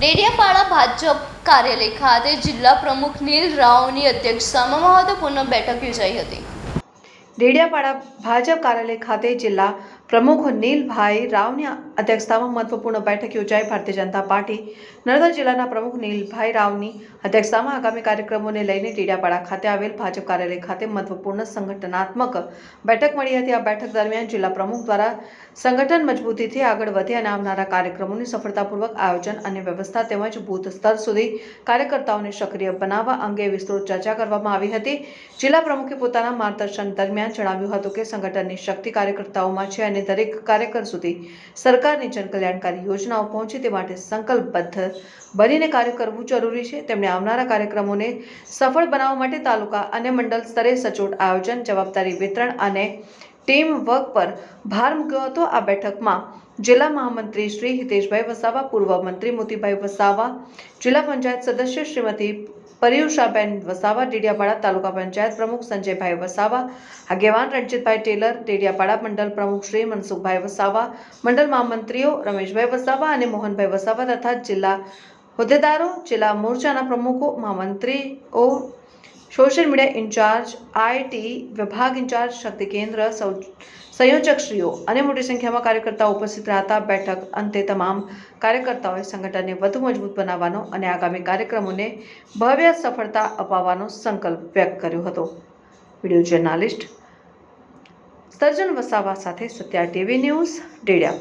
ડેડિયાપાડા ભાજપ કાર્યાલય ખાતે જિલ્લા પ્રમુખ નીલ રાવની અધ્યક્ષતામાં મહત્વપૂર્ણ બેઠક યોજાઈ હતી। ડેડિયાપાડા ભાજપ કાર્યાલય ખાતે જિલ્લા પ્રમુખ નીલભાઈ રાવની અધ્યક્ષતામાં મહત્વપૂર્ણ બેઠક યોજાઈ। ભારતીય જનતા પાર્ટી નર્મદા જિલ્લાના પ્રમુખ નીલભાઈ રાવની અધ્યક્ષતામાં આગામી કાર્યક્રમોને લઈને ડેડિયાપાડા ખાતે આવેલ ભાજપ કાર્યાલય ખાતે મહત્વપૂર્ણ સંગઠનાત્મક બેઠક મળી હતી। આ બેઠક દરમિયાન જિલ્લા પ્રમુખ દ્વારા સંગઠન મજબૂતીથી આગળ વધે અને આવનારા કાર્યક્રમોની સફળતાપૂર્વક આયોજન અને વ્યવસ્થા તેમજ બૂથ સ્તર સુધી કાર્યકર્તાઓને સક્રિય બનાવવા અંગે વિસ્તૃત ચર્ચા કરવામાં આવી હતી। જિલ્લા પ્રમુખે પોતાના માર્ગદર્શન દરમિયાન જણાવ્યું હતું કે સંગઠનની શક્તિ કાર્યકર્તાઓમાં છે અને દરેક કાર્યકર સુધી સરકારની જનકલ્યાણકારી યોજનાઓ પહોંચે તે માટે સંકલ્પબદ્ધ બનીને કાર્ય કરવું જરૂરી છે। તેમણે આવનારા કાર્યક્રમોને સફળ બનાવવા માટે તાલુકા અને મંડળ સ્તરે સચોટ આયોજન, જવાબદારી વિતરણ અને ટીમ વર્ક પર ભાર મૂક્યો હતો। આ બેઠકમાં જિલ્લા મહામંત્રી શ્રી હિતેશભાઈ વસાવા, પૂર્વ મંત્રી મોતીભાઈ વસાવા, જિલ્લા પંચાયત સદસ્ય શ્રીમતી પર્યુષાબેન વસાવા, ડેડિયાપાડા તાલુકા પંચાયત પ્રમુખ સંજયભાઈ વસાવા, આગેવાન રણજીતભાઈ ટેલર, ડેડિયાપાડા મંડળ પ્રમુખ શ્રી મનસુખભાઈ વસાવા, મંડળ મહામંત્રીઓ રમેશભાઈ વસાવા અને મોહનભાઈ વસાવા તથા જિલ્લા હોદ્દેદારો, જિલ્લા મોરચાના પ્રમુખો, મહામંત્રીઓ, સોશિયલ મીડિયા ઇન્ચાર્જ, આઈટી વિભાગ ઇન્ચાર્જ, શક્તિ કેન્દ્ર સંયોજકશ્રીઓ અને મોટી સંખ્યામાં કાર્યકર્તાઓ ઉપસ્થિત રહ્યા। બેઠક અંતે તમામ કાર્યકર્તાઓએ સંગઠનને વધુ મજબૂત બનાવવાનો અને આગામી કાર્યક્રમોને ભવ્ય સફળતા અપાવવાનો સંકલ્પ વ્યક્ત કર્યો હતો। વિડીયો જર્નાલિસ્ટ સર્જન વસાવા સાથે સત્યા ટીવી ન્યૂઝ, ડેડિયાપાડા।